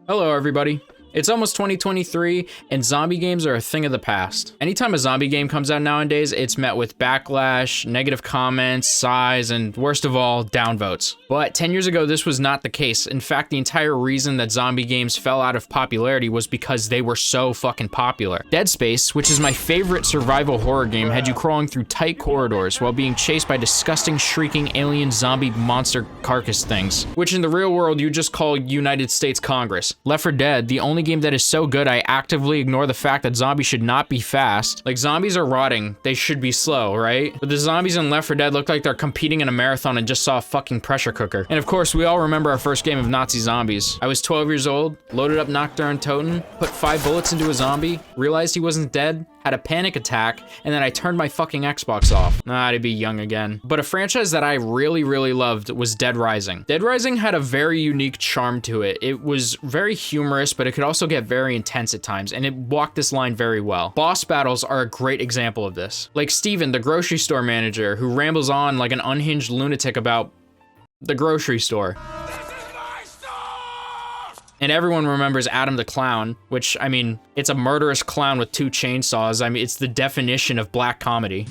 Hello, everybody. It's almost 2023, and zombie games are a thing of the past. Anytime a zombie game comes out nowadays, it's met with backlash, negative comments, sighs, and worst of all, downvotes. But 10 years ago, this was not the case. In fact, the entire reason that zombie games fell out of popularity was because they were so fucking popular. Dead Space, which is my favorite survival horror game, had you crawling through tight corridors while being chased by disgusting, shrieking alien zombie monster carcass things, which in the real world you just call United States Congress. Left 4 Dead, the only game that is so good I actively ignore the fact that zombies should not be fast. Like, zombies are rotting, they should be slow, right? But the zombies in Left 4 Dead look like they're competing in a marathon and just saw a fucking pressure cooker. And of course, we all remember our first game of Nazi zombies. I was 12 years old, loaded up Nocturne Toten, put 5 bullets into a zombie, realized he wasn't dead, had a panic attack, and then I turned my fucking Xbox off. To be young again. But a franchise that I really loved was Dead Rising. Dead Rising had a very unique charm to it. It was very humorous, but it could also get very intense at times, and it walked this line very well. Boss battles are a great example of this. Like Steven, the grocery store manager, who rambles on like an unhinged lunatic about the grocery store. And everyone remembers Adam the Clown, which, I mean, it's a murderous clown with 2 chainsaws. I mean, it's the definition of black comedy.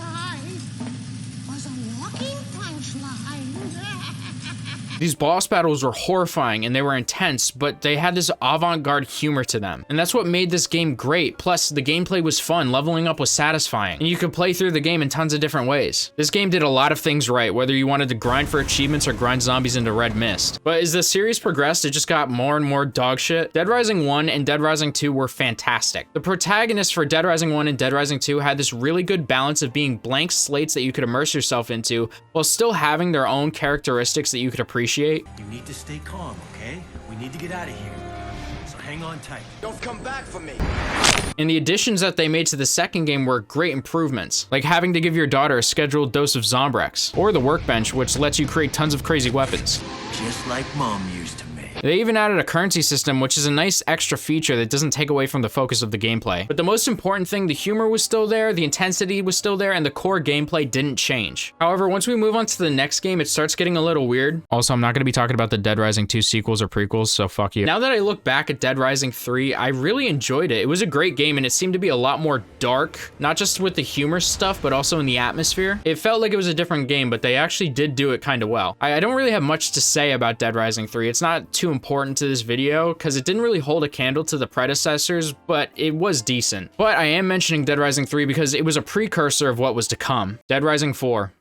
These boss battles were horrifying and they were intense, but they had this avant-garde humor to them. And that's what made this game great. Plus, the gameplay was fun, leveling up was satisfying, and you could play through the game in tons of different ways. This game did a lot of things right, whether you wanted to grind for achievements or grind zombies into red mist. But as the series progressed, it just got more and more dog shit. Dead Rising 1 and Dead Rising 2 were fantastic. The protagonists for Dead Rising 1 and Dead Rising 2 had this really good balance of being blank slates that you could immerse yourself into, while still having their own characteristics that you could appreciate. You need to stay calm, okay? We need to get out of here. So hang on tight. Don't come back for me. And the additions that they made to the second game were great improvements, like having to give your daughter a scheduled dose of Zombrex, or the workbench, which lets you create tons of crazy weapons. Just like Mom used to make. They even added a currency system, which is a nice extra feature that doesn't take away from the focus of the gameplay. But the most important thing, the humor was still there, the intensity was still there, and the core gameplay didn't change. However, once we move on to the next game, it starts getting a little weird. Also, I'm not gonna be talking about the Dead Rising 2 sequels or prequels, so fuck you. Now that I look back at Dead Rising 3, I really enjoyed it. It was a great game, and it seemed to be a lot more dark, not just with the humor stuff, but also in the atmosphere. It felt like it was a different game, but they actually did do it kind of well. I don't really have much to say about Dead Rising 3. It's not too important to this video because it didn't really hold a candle to the predecessors, but it was decent. But I am mentioning Dead Rising 3 because it was a precursor of what was to come. Dead Rising 4.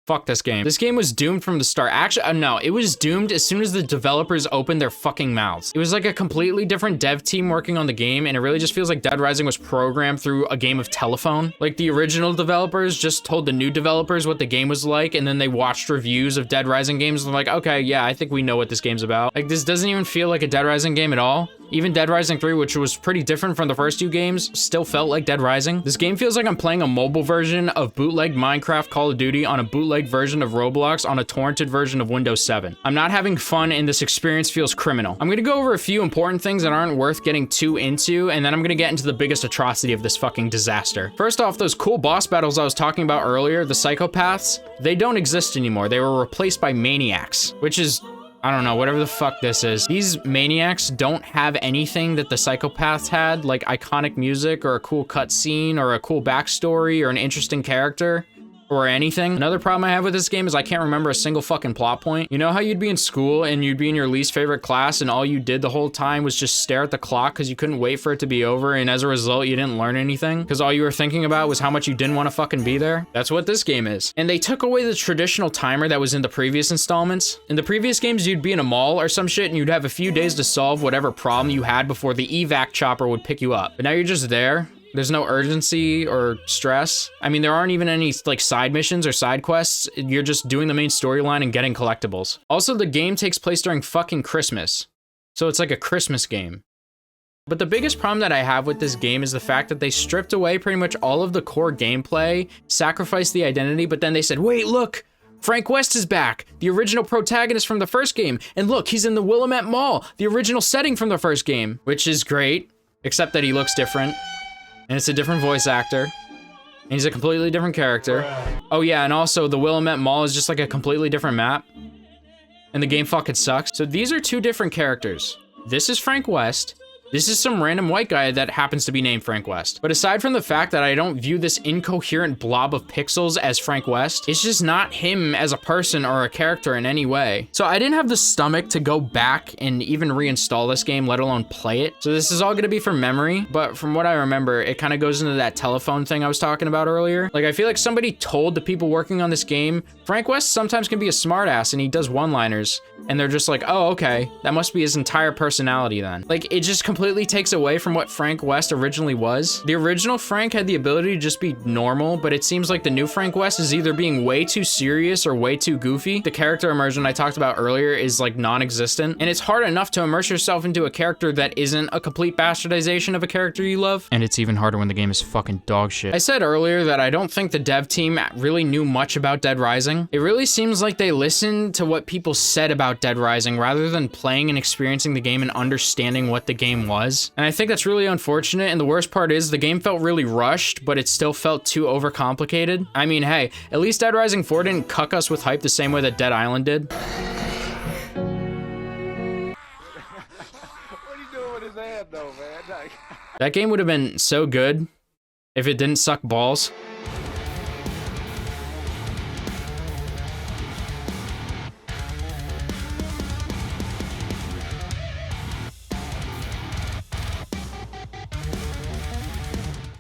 Fuck this game. This game was doomed from the start. Actually, no, it was doomed as soon as the developers opened their fucking mouths. It was like a completely different dev team working on the game, and it really just feels like Dead Rising was programmed through a game of telephone. Like, the original developers just told the new developers what the game was like, and then they watched reviews of Dead Rising games and they're like, okay, yeah, I think we know what this game's about. Like, this doesn't even feel like a Dead Rising game at all. Even Dead Rising 3, which was pretty different from the first 2 games, still felt like Dead Rising. This game feels like I'm playing a mobile version of bootleg Minecraft Call of Duty on a bootleg version of Roblox on a torrented version of Windows 7. I'm not having fun, and this experience feels criminal. I'm gonna go over a few important things that aren't worth getting too into, and then I'm gonna get into the biggest atrocity of this fucking disaster. First off, those cool boss battles I was talking about earlier, the psychopaths, they don't exist anymore. They were replaced by maniacs, which is, I don't know, whatever the fuck this is. These maniacs don't have anything that the psychopaths had, like iconic music or a cool cutscene or a cool backstory or an interesting character or anything. Another problem I have with this game is I can't remember a single fucking plot point. You know how you'd be in school and you'd be in your least favorite class and all you did the whole time was just stare at the clock because you couldn't wait for it to be over, and as a result you didn't learn anything because all you were thinking about was how much you didn't want to fucking be there? That's what this game is. And they took away the traditional timer that was in the previous installments. In the previous games, you'd be in a mall or some shit and you'd have a few days to solve whatever problem you had before the evac chopper would pick you up. But now you're just there. There's no urgency or stress. I mean, there aren't even any like side missions or side quests. You're just doing the main storyline and getting collectibles. Also, the game takes place during fucking Christmas. So it's like a Christmas game. But the biggest problem that I have with this game is the fact that they stripped away pretty much all of the core gameplay, sacrificed the identity, but then they said, wait, look, Frank West is back, the original protagonist from the first game. And look, he's in the Willamette Mall, the original setting from the first game, which is great, except that he looks different. And it's a different voice actor. And he's a completely different character. Oh yeah, and also the Willamette Mall is just like a completely different map. And the game fucking sucks. So these are 2 different characters. this is Frank West. This is some random white guy that happens to be named Frank West. But aside from the fact that I don't view this incoherent blob of pixels as Frank West, it's just not him as a person or a character in any way. So I didn't have the stomach to go back and even reinstall this game, let alone play it. So this is all gonna be from memory, but from what I remember, it kind of goes into that telephone thing I was talking about earlier. Like, I feel like somebody told the people working on this game, Frank West sometimes can be a smartass and he does one-liners. And they're just like, oh, okay, that must be his entire personality then. Like, it just completely takes away from what Frank West originally was. The original Frank had the ability to just be normal, but it seems like the new Frank West is either being way too serious or way too goofy. The character immersion I talked about earlier is like non-existent, and it's hard enough to immerse yourself into a character that isn't a complete bastardization of a character you love. And it's even harder when the game is fucking dog shit. I said earlier that I don't think the dev team really knew much about Dead Rising. It really seems like they listened to what people said about Dead Rising rather than playing and experiencing the game and understanding what the game was. And I think that's really unfortunate, and the worst part is the game felt really rushed, but it still felt too overcomplicated. I mean, hey, at least Dead Rising 4 didn't cuck us with hype the same way that Dead Island did. What are you doing with his hand though, man? That game would have been so good if it didn't suck balls.